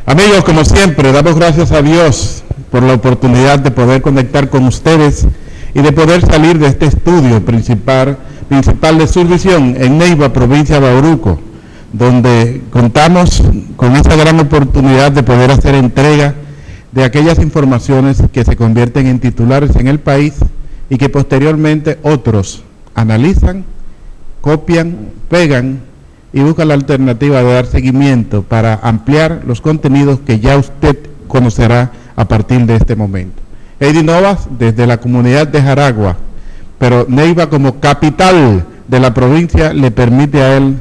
Amigos, como siempre, damos gracias a Dios por la oportunidad de poder conectar con ustedes y de poder salir de este estudio principal de Survisión en Neiva, provincia de Bauruco, donde contamos con esa gran oportunidad de poder hacer entrega de aquellas informaciones que se convierten en titulares en el país y que posteriormente otros analizan, copian, pegan y buscan la alternativa de dar seguimiento para ampliar los contenidos que ya usted conocerá a partir de este momento. Heidi Novas, desde la comunidad de Jaragua, pero Neiva como capital de la provincia le permite a él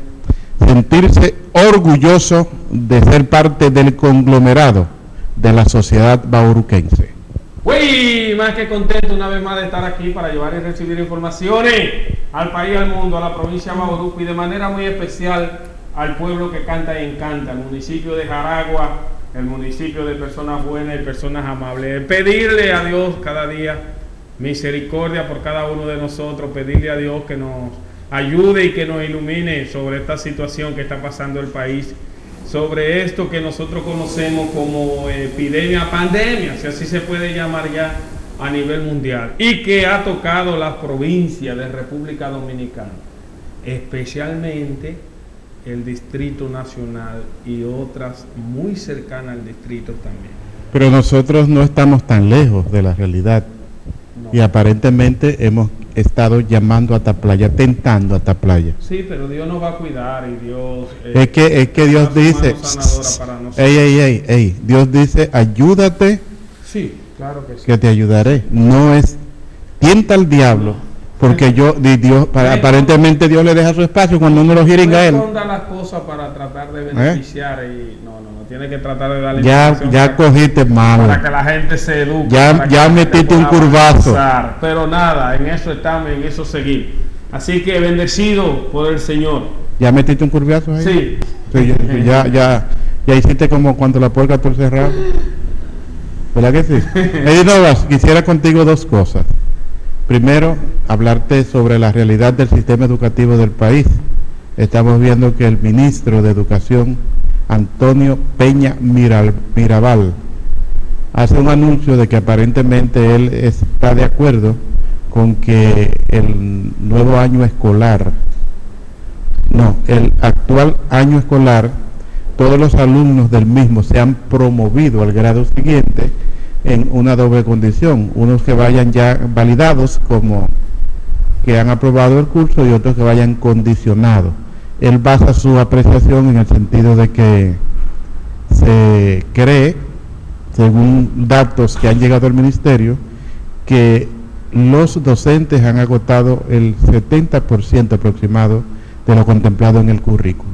sentirse orgulloso de ser parte del conglomerado de la sociedad bauruquense. Uy, más que contento una vez más de estar aquí para llevar y recibir informaciones al país, al mundo, a la provincia de Bauruco y de manera muy especial al pueblo que canta y encanta, el municipio de Jaragua, el municipio de personas buenas y personas amables. Pedirle a Dios cada día misericordia por cada uno de nosotros, pedirle a Dios que nos ayude y que nos ilumine sobre esta situación que está pasando el país, sobre esto que nosotros conocemos como epidemia, pandemia, si así se puede llamar ya a nivel mundial, y que ha tocado las provincias de República Dominicana, especialmente el Distrito Nacional y otras muy cercanas al distrito también. Pero nosotros no estamos tan lejos de la realidad, no. Y aparentemente hemos estado llamando a Taplaya, tentando a Taplaya. Sí, pero Dios nos va a cuidar y Dios... es que Dios dice, Dios dice, ayúdate, sí, claro que sí, que te ayudaré. No es, tienta al diablo, porque aparentemente Dios le deja su espacio cuando uno lo gira a él. No esconda las cosas para tratar de beneficiar y no, tiene que tratar de darle ya cogiste mano para que la gente se eduque, ya metiste un curvazo, pero nada, en eso estamos, en eso seguimos, así que bendecido por el Señor. ¿Ya metiste un curvazo ahí? Sí, ya hiciste como cuando la puerca torce el rabo, ¿verdad que sí? Eddie Novas, quisiera contigo dos cosas. Primero, hablarte sobre la realidad del sistema educativo del país. Estamos viendo que el ministro de Educación, Antonio Peña Mirabal, hace un anuncio de que aparentemente él está de acuerdo con que el actual año escolar, todos los alumnos del mismo sean promovidos al grado siguiente en una doble condición, unos que vayan ya validados como que han aprobado el curso y otros que vayan condicionados. Él basa su apreciación en el sentido de que se cree, según datos que han llegado al ministerio, que los docentes han agotado el 70% aproximado de lo contemplado en el currículo.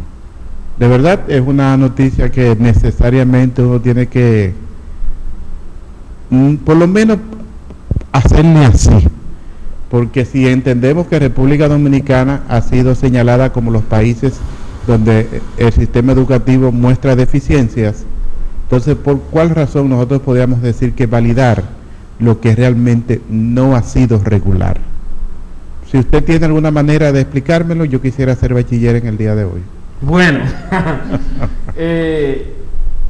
De verdad es una noticia que necesariamente uno tiene que por lo menos hacerle así, porque si entendemos que República Dominicana ha sido señalada como los países donde el sistema educativo muestra deficiencias, entonces ¿por cuál razón nosotros podríamos decir que validar lo que realmente no ha sido regular? Si usted tiene alguna manera de explicármelo, yo quisiera ser bachiller en el día de hoy. Bueno,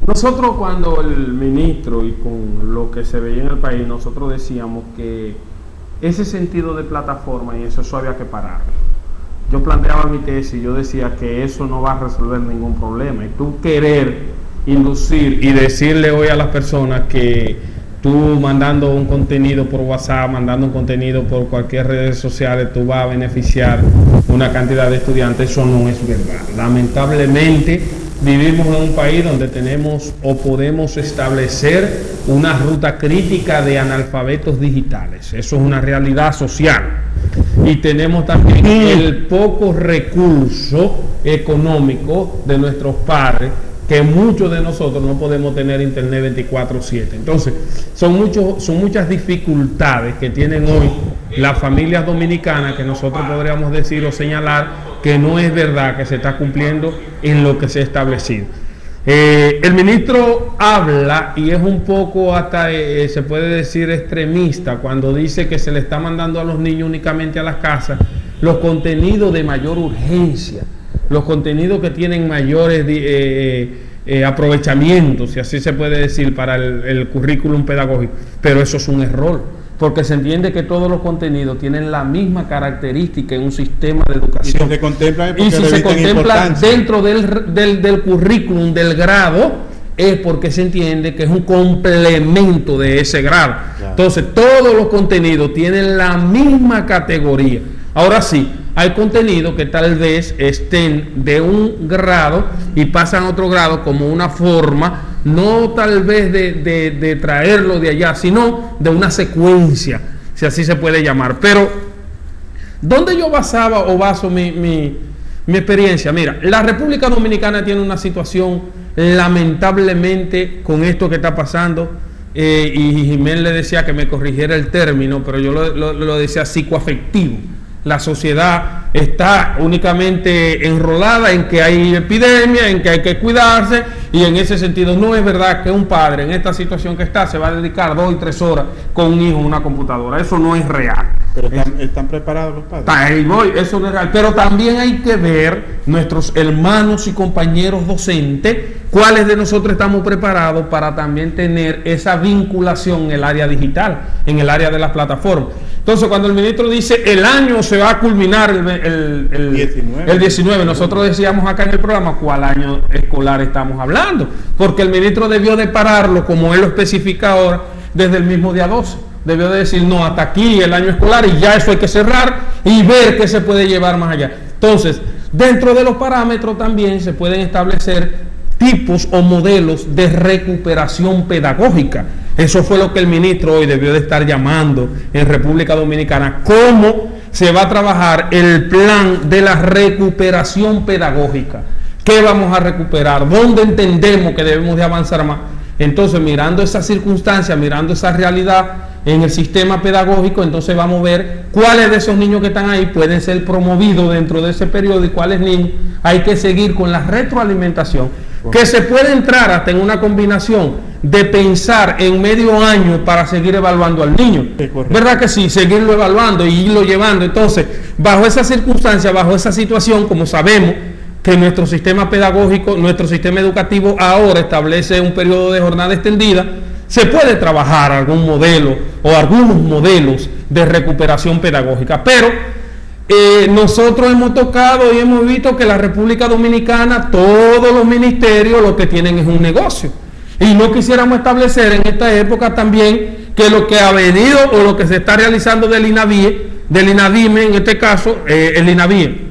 nosotros cuando el ministro y con lo que se veía en el país, nosotros decíamos que ese sentido de plataforma y eso había que pararlo. Yo planteaba mi tesis y yo decía que eso no va a resolver ningún problema. Y tú querer inducir y decirle hoy a las personas que tú mandando un contenido por WhatsApp, mandando un contenido por cualquier redes sociales, tú vas a beneficiar una cantidad de estudiantes, eso no es verdad. Lamentablemente vivimos en un país donde tenemos o podemos establecer una ruta crítica de analfabetos digitales. Eso es una realidad social. Y tenemos también el poco recurso económico de nuestros padres, que muchos de nosotros no podemos tener internet 24/7. Entonces, son muchas dificultades que tienen hoy las familias dominicanas, que nosotros podríamos decir o señalar que no es verdad que se está cumpliendo en lo que se ha establecido. El ministro habla y es un poco hasta, se puede decir, extremista cuando dice que se le está mandando a los niños únicamente a las casas los contenidos de mayor urgencia, los contenidos que tienen mayores aprovechamiento, si así se puede decir, para el currículum pedagógico, pero eso es un error, porque se entiende que todos los contenidos tienen la misma característica en un sistema de educación. Y si se contempla dentro del currículum del grado, es porque se entiende que es un complemento de ese grado. Claro. Entonces, todos los contenidos tienen la misma categoría. Ahora sí, hay contenidos que tal vez estén de un grado y pasan a otro grado como una forma, no tal vez de traerlo de allá, sino de una secuencia, si así se puede llamar. Pero, ¿dónde yo basaba o baso mi experiencia? Mira, la República Dominicana tiene una situación lamentablemente con esto que está pasando, y Jiménez le decía que me corrigiera el término, pero yo lo decía psicoafectivo. La sociedad está únicamente enrolada en que hay epidemia, en que hay que cuidarse, y en ese sentido no es verdad que un padre en esta situación que está se va a dedicar 2 y 3 horas con un hijo en una computadora. Eso no es real. Pero están preparados los padres. Ahí voy, eso no es real. Pero también hay que ver, nuestros hermanos y compañeros docentes, cuáles de nosotros estamos preparados para también tener esa vinculación en el área digital, en el área de las plataformas. Entonces, cuando el ministro dice el año se va a culminar el 19, nosotros decíamos acá en el programa cuál año escolar estamos hablando, porque el ministro debió de pararlo, como él lo especifica ahora, desde el mismo día 12. Debió de decir, no, hasta aquí el año escolar y ya eso hay que cerrar y ver qué se puede llevar más allá. Entonces, dentro de los parámetros también se pueden establecer tipos o modelos de recuperación pedagógica. Eso fue lo que el ministro hoy debió de estar llamando en República Dominicana. ¿Cómo se va a trabajar el plan de la recuperación pedagógica? ¿Qué vamos a recuperar? ¿Dónde entendemos que debemos de avanzar más? Entonces, mirando esa circunstancia, mirando esa realidad en el sistema pedagógico, entonces vamos a ver cuáles de esos niños que están ahí pueden ser promovidos dentro de ese periodo y cuáles niños hay que seguir con la retroalimentación, que se puede entrar hasta en una combinación de pensar en medio año para seguir evaluando al niño. ¿Verdad que sí? Seguirlo evaluando y irlo llevando. Entonces, bajo esa circunstancia, bajo esa situación, como sabemos que nuestro sistema pedagógico, nuestro sistema educativo ahora establece un periodo de jornada extendida, se puede trabajar algún modelo o algunos modelos de recuperación pedagógica, pero nosotros hemos tocado y hemos visto que la República Dominicana, todos los ministerios lo que tienen es un negocio, y no quisiéramos establecer en esta época también que lo que ha venido o lo que se está realizando del INAVIME, en este caso el INAVIE,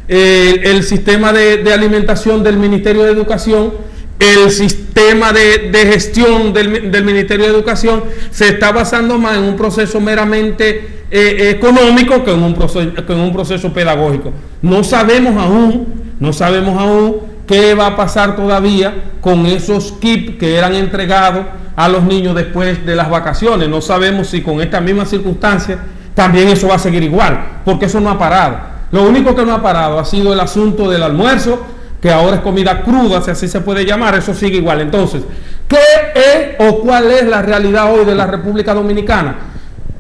el sistema de alimentación del Ministerio de Educación, el sistema de gestión del Ministerio de Educación se está basando más en un proceso meramente económico que en un proceso pedagógico. No sabemos aún qué va a pasar todavía con esos kits que eran entregados a los niños después de las vacaciones. No sabemos si con esta misma circunstancia también eso va a seguir igual, porque eso no ha parado. Lo único que no ha parado ha sido el asunto del almuerzo, que ahora es comida cruda, si así se puede llamar, eso sigue igual. Entonces, ¿qué es o cuál es la realidad hoy de la República Dominicana?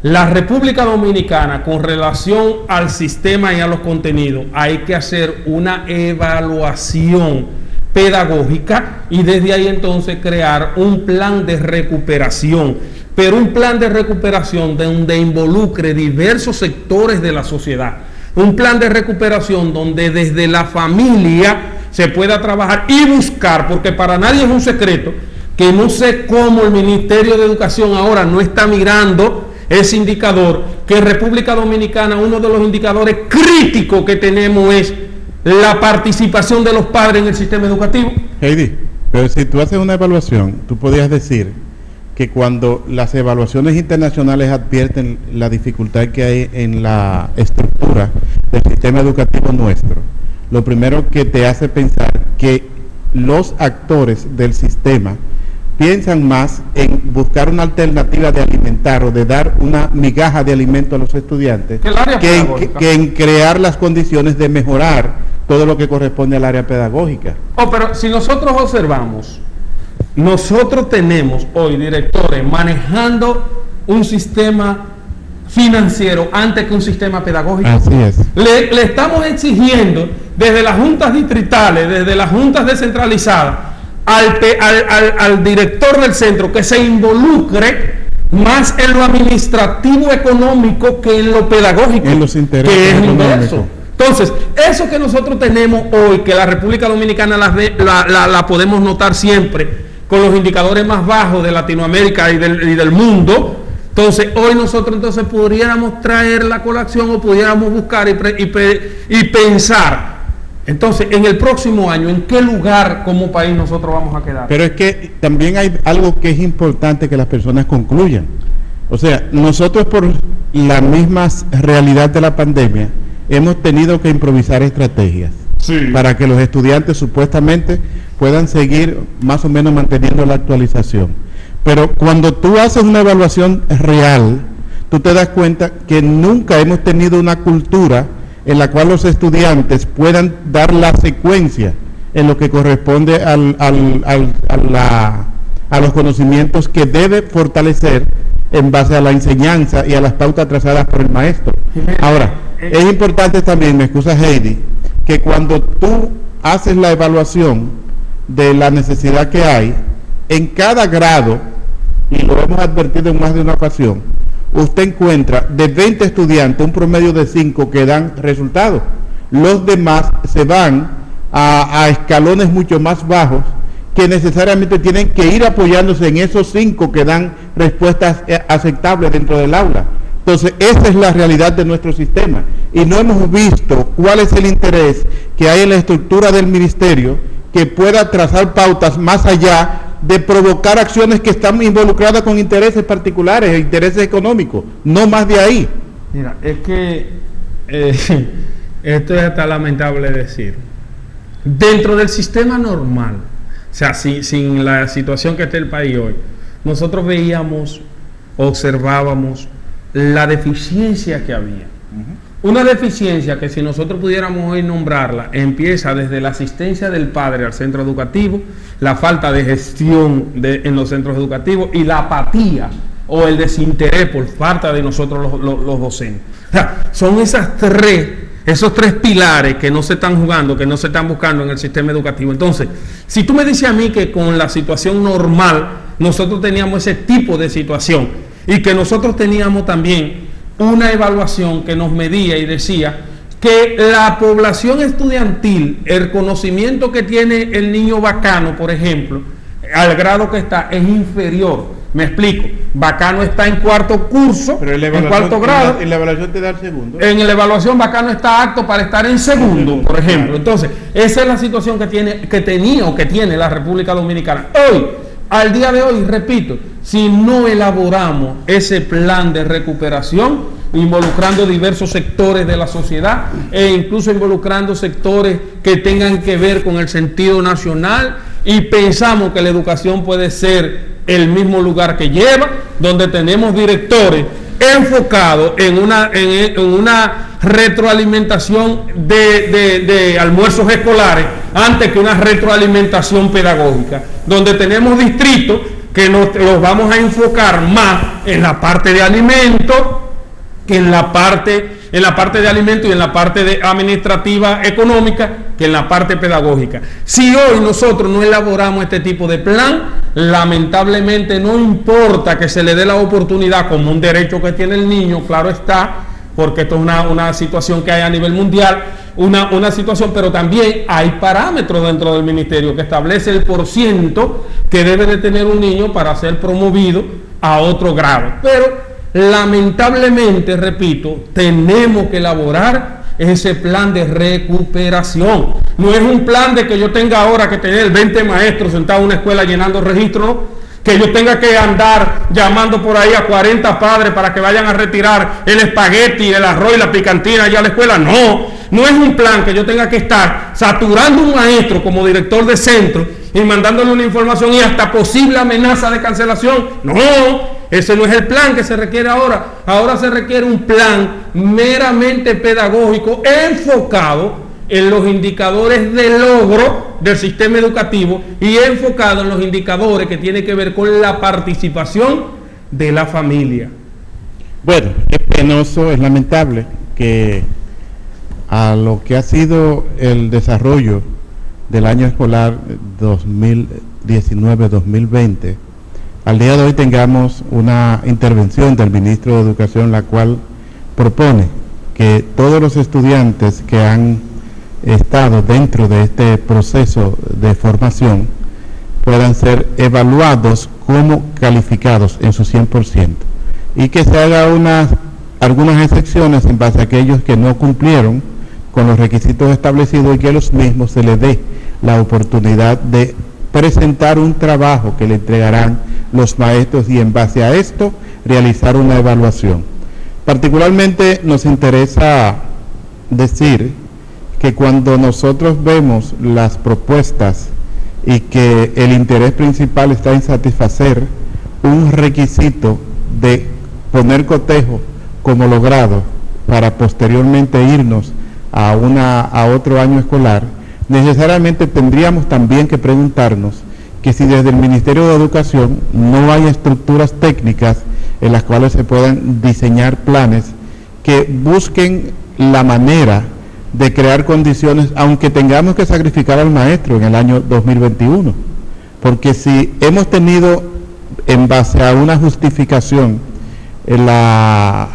La República Dominicana, con relación al sistema y a los contenidos, hay que hacer una evaluación pedagógica y desde ahí entonces crear un plan de recuperación, pero un plan de recuperación donde involucre diversos sectores de la sociedad. Un plan de recuperación donde desde la familia se pueda trabajar y buscar, porque para nadie es un secreto que no sé cómo el Ministerio de Educación ahora no está mirando ese indicador, que en República Dominicana uno de los indicadores críticos que tenemos es la participación de los padres en el sistema educativo. Heidi, pero si tú haces una evaluación, tú podrías decir que cuando las evaluaciones internacionales advierten la dificultad que hay en la estructura del sistema educativo nuestro, lo primero que te hace pensar que los actores del sistema piensan más en buscar una alternativa de alimentar o de dar una migaja de alimento a los estudiantes que en crear las condiciones de mejorar todo lo que corresponde al área pedagógica. Pero si nosotros observamos, nosotros tenemos hoy directores manejando un sistema financiero antes que un sistema pedagógico. Así es. Le estamos exigiendo desde las juntas distritales, desde las juntas descentralizadas, al director del centro que se involucre más en lo administrativo económico que en lo pedagógico, en los intereses que es económicos. inverso. Entonces, eso que nosotros tenemos hoy, que la República Dominicana la podemos notar siempre con los indicadores más bajos de Latinoamérica y del mundo. Entonces, hoy nosotros pudiéramos traer la colación o pudiéramos buscar y pensar, entonces, en el próximo año, ¿en qué lugar como país nosotros vamos a quedar? Pero es que también hay algo que es importante que las personas concluyan. O sea, nosotros por la misma realidad de la pandemia hemos tenido que improvisar estrategias para que los estudiantes supuestamente puedan seguir más o menos manteniendo la actualización. Pero cuando tú haces una evaluación real, tú te das cuenta que nunca hemos tenido una cultura en la cual los estudiantes puedan dar la secuencia en lo que corresponde a los conocimientos que debe fortalecer en base a la enseñanza y a las pautas trazadas por el maestro. Ahora, es importante también, me excusa Heidi, que cuando tú haces la evaluación de la necesidad que hay, en cada grado, y lo hemos advertido en más de una ocasión, usted encuentra de 20 estudiantes un promedio de 5 que dan resultados. Los demás se van a escalones mucho más bajos que necesariamente tienen que ir apoyándose en esos 5 que dan respuestas aceptables dentro del aula. Entonces, esa es la realidad de nuestro sistema y no hemos visto cuál es el interés que hay en la estructura del ministerio que pueda trazar pautas más allá de provocar acciones que están involucradas con intereses particulares, intereses económicos, no más de ahí. Mira, es que esto es hasta lamentable decir. Dentro del sistema normal, o sea, sin la situación que está el país hoy, nosotros veíamos, observábamos la deficiencia que había. Una deficiencia que si nosotros pudiéramos hoy nombrarla, empieza desde la asistencia del padre al centro educativo, la falta de gestión en los centros educativos y la apatía o el desinterés por falta de nosotros los docentes. O sea, son esos tres pilares que no se están jugando, que no se están buscando en el sistema educativo. Entonces, si tú me dices a mí que con la situación normal nosotros teníamos ese tipo de situación y que nosotros teníamos también una evaluación que nos medía y decía que la población estudiantil, el conocimiento que tiene el niño Bacano, por ejemplo, al grado que está, es inferior. Me explico. Bacano está en cuarto curso, pero en cuarto grado. En la evaluación te da el segundo. En la evaluación Bacano está apto para estar en segundo, por ejemplo. Entonces, esa es la situación que tiene la República Dominicana. Hoy, al día de hoy, repito, si no elaboramos ese plan de recuperación, involucrando diversos sectores de la sociedad e incluso involucrando sectores que tengan que ver con el sentido nacional, y pensamos que la educación puede ser el mismo lugar que lleva, donde tenemos directores enfocados en una retroalimentación de almuerzos escolares antes que una retroalimentación pedagógica, donde tenemos distritos que los vamos a enfocar más en la parte de alimentos que en la parte de alimentos y en la parte administrativa económica que en la parte pedagógica. Si hoy nosotros no elaboramos este tipo de plan, lamentablemente no importa que se le dé la oportunidad como un derecho que tiene el niño, claro está, porque esto es una situación que hay a nivel mundial, una situación, pero también hay parámetros dentro del ministerio que establece el % que debe de tener un niño para ser promovido a otro grado. Pero lamentablemente, repito, tenemos que elaborar ese plan de recuperación. No es un plan de que yo tenga ahora que tener 20 maestros sentados en una escuela llenando registros, ¿no? Que yo tenga que andar llamando por ahí a 40 padres para que vayan a retirar el espagueti, el arroz y la picantina allá a la escuela. No es un plan que yo tenga que estar saturando un maestro como director de centro y mandándole una información y hasta posible amenaza de cancelación. No, ese no es el plan que se requiere ahora. Ahora se requiere un plan meramente pedagógico enfocado en los indicadores de logro del sistema educativo y enfocado en los indicadores que tienen que ver con la participación de la familia. Bueno, penoso, es lamentable que a lo que ha sido el desarrollo del año escolar 2019-2020, al día de hoy tengamos una intervención del ministro de Educación, la cual propone que todos los estudiantes que han estado dentro de este proceso de formación puedan ser evaluados como calificados en su 100% y que se haga algunas excepciones en base a aquellos que no cumplieron con los requisitos establecidos y que a los mismos se les dé la oportunidad de presentar un trabajo que le entregarán los maestros y en base a esto realizar una evaluación. Particularmente nos interesa decir que cuando nosotros vemos las propuestas y que el interés principal está en satisfacer un requisito de poner cotejo como logrado para posteriormente irnos a otro año escolar, necesariamente tendríamos también que preguntarnos que si desde el Ministerio de Educación no hay estructuras técnicas en las cuales se puedan diseñar planes que busquen la manera de crear condiciones, aunque tengamos que sacrificar al maestro en el año 2021, porque si hemos tenido en base a una justificación la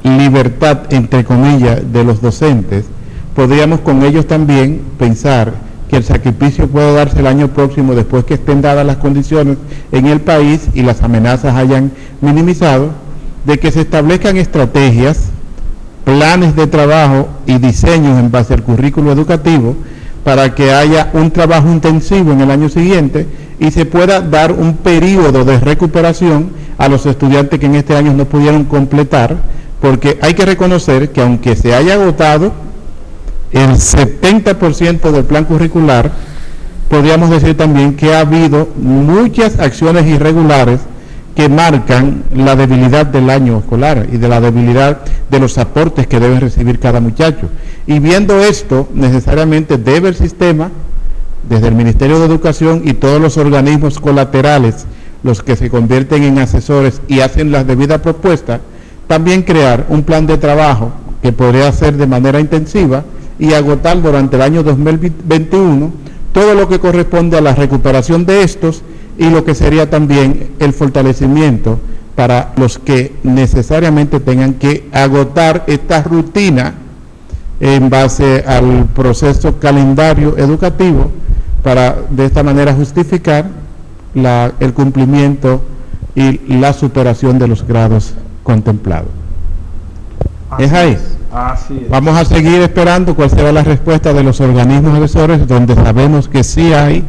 libertad, entre comillas, de los docentes, podríamos con ellos también pensar que el sacrificio puede darse el año próximo después que estén dadas las condiciones en el país y las amenazas hayan minimizado, de que se establezcan estrategias, planes de trabajo y diseños en base al currículo educativo para que haya un trabajo intensivo en el año siguiente y se pueda dar un periodo de recuperación a los estudiantes que en este año no pudieron completar, porque hay que reconocer que aunque se haya agotado el 70% del plan curricular, podríamos decir también que ha habido muchas acciones irregulares que marcan la debilidad del año escolar y de la debilidad de los aportes que debe recibir cada muchacho. Y viendo esto, necesariamente debe el sistema, desde el Ministerio de Educación y todos los organismos colaterales, los que se convierten en asesores y hacen las debidas propuestas, también crear un plan de trabajo que podría hacer de manera intensiva y agotar durante el año 2021 todo lo que corresponde a la recuperación de estos y lo que sería también el fortalecimiento para los que necesariamente tengan que agotar esta rutina en base al proceso calendario educativo para de esta manera justificar el cumplimiento y la superación de los grados contemplados. ¿Es ahí? Así es. Vamos a seguir esperando cuál será la respuesta de los organismos asesores, donde sabemos que sí hay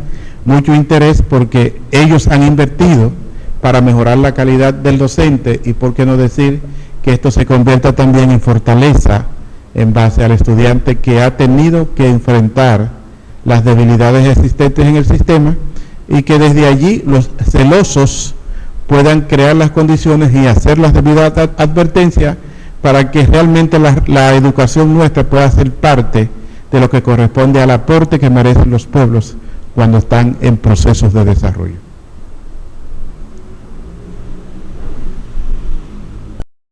mucho interés porque ellos han invertido para mejorar la calidad del docente y por qué no decir que esto se convierta también en fortaleza en base al estudiante que ha tenido que enfrentar las debilidades existentes en el sistema y que desde allí los celosos puedan crear las condiciones y hacer las debidas advertencias para que realmente la educación nuestra pueda ser parte de lo que corresponde al aporte que merecen los pueblos cuando están en procesos de desarrollo.